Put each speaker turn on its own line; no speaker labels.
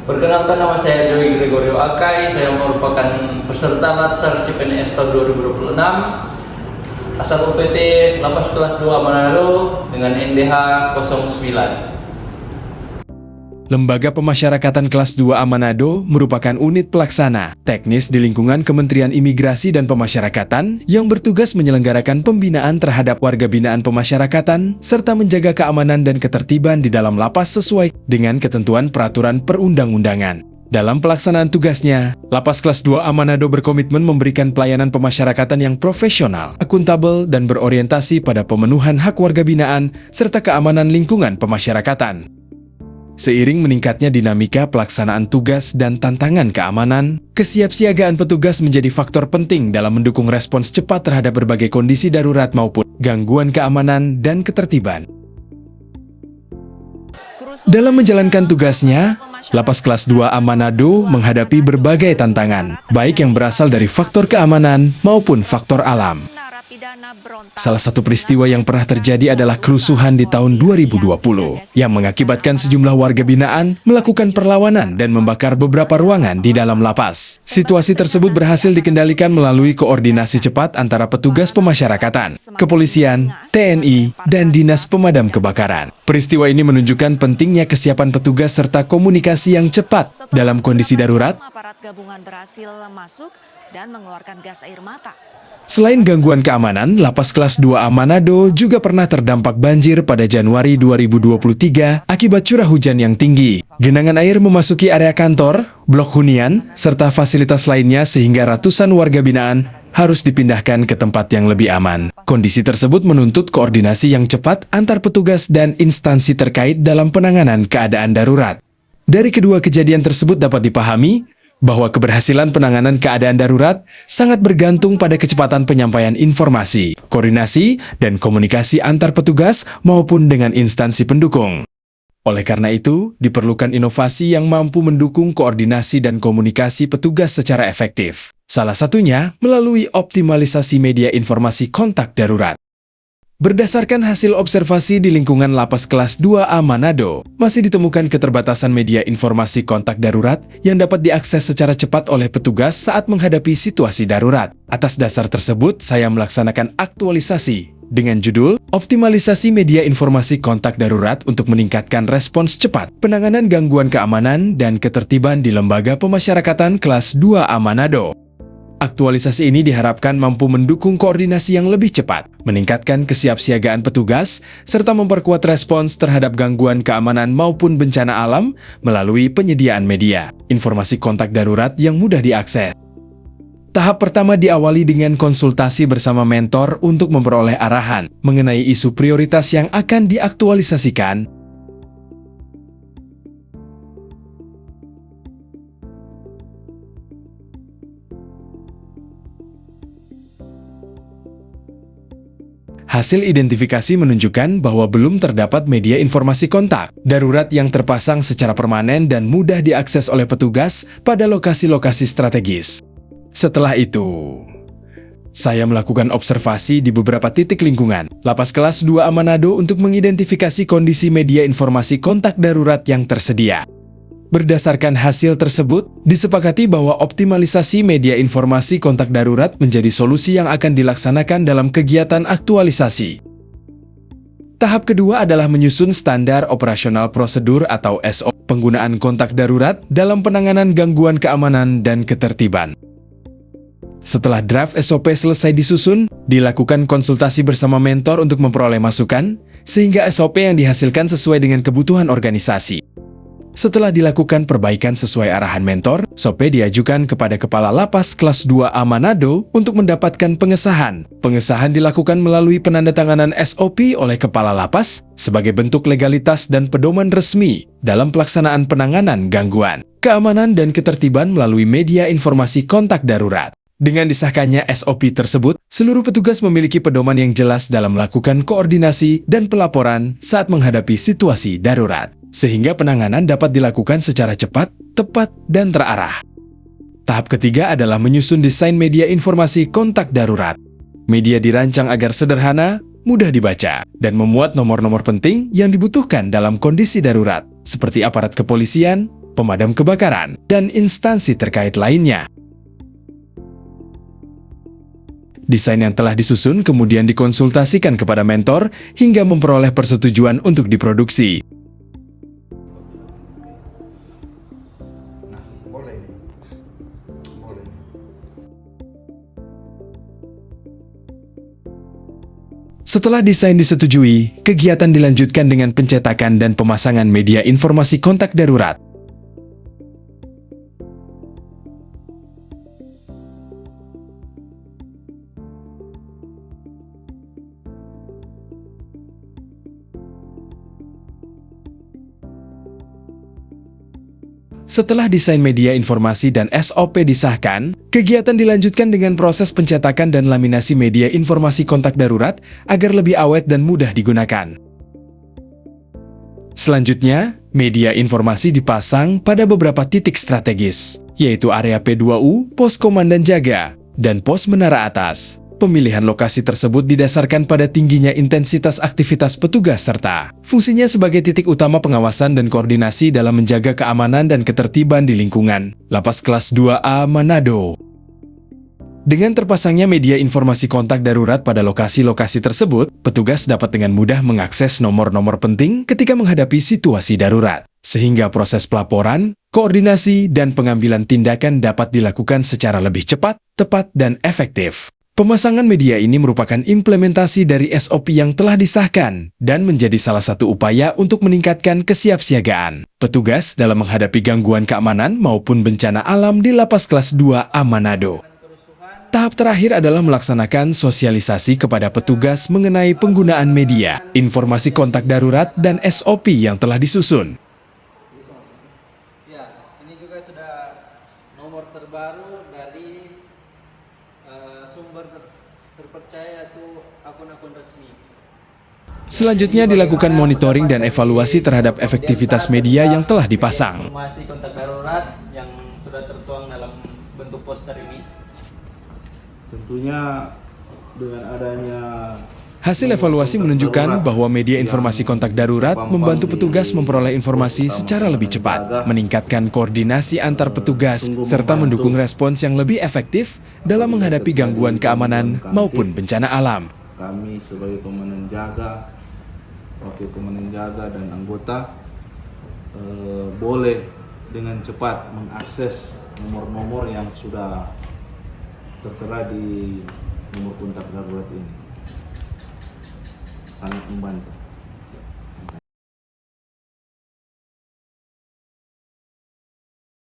Perkenalkan, nama saya Joey Gregorio Akai. Saya merupakan peserta Latsar CPNS tahun 2026. Asal UPT Lapas kelas 2 Manado dengan NDH 09.
Lembaga Pemasyarakatan Kelas 2 Manado merupakan unit pelaksana teknis di lingkungan Kementerian Imigrasi dan Pemasyarakatan yang bertugas menyelenggarakan pembinaan terhadap warga binaan pemasyarakatan serta menjaga keamanan dan ketertiban di dalam lapas sesuai dengan ketentuan peraturan perundang-undangan. Dalam pelaksanaan tugasnya, Lapas Kelas 2 Manado berkomitmen memberikan pelayanan pemasyarakatan yang profesional, akuntabel, dan berorientasi pada pemenuhan hak warga binaan serta keamanan lingkungan pemasyarakatan. Seiring meningkatnya dinamika pelaksanaan tugas dan tantangan keamanan, kesiapsiagaan petugas menjadi faktor penting dalam mendukung respons cepat terhadap berbagai kondisi darurat maupun gangguan keamanan dan ketertiban. Dalam menjalankan tugasnya, Lapas Kelas 2 Manado menghadapi berbagai tantangan, baik yang berasal dari faktor keamanan maupun faktor alam. Salah satu peristiwa yang pernah terjadi adalah kerusuhan di tahun 2020 yang mengakibatkan sejumlah warga binaan melakukan perlawanan dan membakar beberapa ruangan di dalam lapas. Situasi tersebut berhasil dikendalikan melalui koordinasi cepat antara petugas pemasyarakatan, kepolisian, TNI, dan Dinas Pemadam Kebakaran. Peristiwa ini menunjukkan pentingnya kesiapan petugas serta komunikasi yang cepat dalam kondisi darurat.
Aparat gabungan berhasil masuk dan mengeluarkan gas air mata.
Selain gangguan keamanan, Lapas Kelas 2 Manado juga pernah terdampak banjir pada Januari 2023 akibat curah hujan yang tinggi. Genangan air memasuki area kantor, blok hunian, serta fasilitas lainnya sehingga ratusan warga binaan harus dipindahkan ke tempat yang lebih aman. Kondisi tersebut menuntut koordinasi yang cepat antar petugas dan instansi terkait dalam penanganan keadaan darurat. Dari kedua kejadian tersebut dapat dipahami bahwa keberhasilan penanganan keadaan darurat sangat bergantung pada kecepatan penyampaian informasi, koordinasi, dan komunikasi antar petugas maupun dengan instansi pendukung. Oleh karena itu, diperlukan inovasi yang mampu mendukung koordinasi dan komunikasi petugas secara efektif. Salah satunya melalui optimalisasi media informasi kontak darurat. Berdasarkan hasil observasi di lingkungan Lapas Kelas 2 Manado, masih ditemukan keterbatasan media informasi kontak darurat yang dapat diakses secara cepat oleh petugas saat menghadapi situasi darurat. Atas dasar tersebut, saya melaksanakan aktualisasi dengan judul Optimalisasi Media Informasi Kontak Darurat untuk meningkatkan respons cepat, penanganan gangguan keamanan dan ketertiban di Lembaga Pemasyarakatan Kelas 2 Manado. Aktualisasi ini diharapkan mampu mendukung koordinasi yang lebih cepat, meningkatkan kesiapsiagaan petugas, serta memperkuat respons terhadap gangguan keamanan maupun bencana alam melalui penyediaan media informasi kontak darurat yang mudah diakses. Tahap pertama diawali dengan konsultasi bersama mentor untuk memperoleh arahan mengenai isu prioritas yang akan diaktualisasikan. Hasil identifikasi menunjukkan bahwa belum terdapat media informasi kontak darurat yang terpasang secara permanen dan mudah diakses oleh petugas pada lokasi-lokasi strategis. Setelah itu, saya melakukan observasi di beberapa titik lingkungan Lapas Kelas 2 Manado untuk mengidentifikasi kondisi media informasi kontak darurat yang tersedia. Berdasarkan hasil tersebut, disepakati bahwa optimalisasi media informasi kontak darurat menjadi solusi yang akan dilaksanakan dalam kegiatan aktualisasi. Tahap kedua adalah menyusun standar operasional prosedur atau SOP penggunaan kontak darurat dalam penanganan gangguan keamanan dan ketertiban. Setelah draft SOP selesai disusun, dilakukan konsultasi bersama mentor untuk memperoleh masukan, sehingga SOP yang dihasilkan sesuai dengan kebutuhan organisasi. Setelah dilakukan perbaikan sesuai arahan mentor, SOP diajukan kepada Kepala Lapas Kelas 2 Manado untuk mendapatkan pengesahan. Pengesahan dilakukan melalui penandatanganan SOP oleh Kepala Lapas sebagai bentuk legalitas dan pedoman resmi dalam pelaksanaan penanganan gangguan keamanan dan ketertiban melalui media informasi kontak darurat. Dengan disahkannya SOP tersebut, seluruh petugas memiliki pedoman yang jelas dalam melakukan koordinasi dan pelaporan saat menghadapi situasi darurat, sehingga penanganan dapat dilakukan secara cepat, tepat, dan terarah. Tahap ketiga adalah menyusun desain media informasi kontak darurat. Media dirancang agar sederhana, mudah dibaca, dan memuat nomor-nomor penting yang dibutuhkan dalam kondisi darurat, seperti aparat kepolisian, pemadam kebakaran, dan instansi terkait lainnya. Desain yang telah disusun kemudian dikonsultasikan kepada mentor hingga memperoleh persetujuan untuk diproduksi. Setelah desain disetujui, kegiatan dilanjutkan dengan pencetakan dan pemasangan media informasi kontak darurat. Setelah desain media informasi dan SOP disahkan, kegiatan dilanjutkan dengan proses pencetakan dan laminasi media informasi kontak darurat agar lebih awet dan mudah digunakan. Selanjutnya, media informasi dipasang pada beberapa titik strategis, yaitu area P2U, pos komandan jaga, dan pos menara atas. Pemilihan lokasi tersebut didasarkan pada tingginya intensitas aktivitas petugas serta fungsinya sebagai titik utama pengawasan dan koordinasi dalam menjaga keamanan dan ketertiban di lingkungan Lapas Kelas 2A Manado. Dengan terpasangnya media informasi kontak darurat pada lokasi-lokasi tersebut, petugas dapat dengan mudah mengakses nomor-nomor penting ketika menghadapi situasi darurat, sehingga proses pelaporan, koordinasi, dan pengambilan tindakan dapat dilakukan secara lebih cepat, tepat, dan efektif. Pemasangan media ini merupakan implementasi dari SOP yang telah disahkan dan menjadi salah satu upaya untuk meningkatkan kesiapsiagaan petugas dalam menghadapi gangguan keamanan maupun bencana alam di Lapas Kelas 2A Manado. Tahap terakhir adalah melaksanakan sosialisasi kepada petugas mengenai penggunaan media, informasi kontak darurat, dan SOP yang telah disusun.
Ya, ini juga sudah nomor terbaru dari sumber terpercaya yaitu akun-akun resmi.
Selanjutnya dilakukan monitoring dan evaluasi terhadap efektivitas media yang telah dipasang.
Informasi kontak darurat yang sudah tertuang dalam bentuk poster ini.
Tentunya dengan adanya
Hasil evaluasi menunjukkan bahwa media informasi kontak darurat membantu petugas memperoleh informasi secara lebih cepat, meningkatkan koordinasi antar petugas, serta mendukung respons yang lebih efektif dalam menghadapi gangguan keamanan maupun bencana alam.
Kami sebagai komandan jaga, wakil komandan jaga, dan anggota boleh dengan cepat mengakses nomor-nomor yang sudah tertera di nomor kontak darurat ini. Sangat membantu.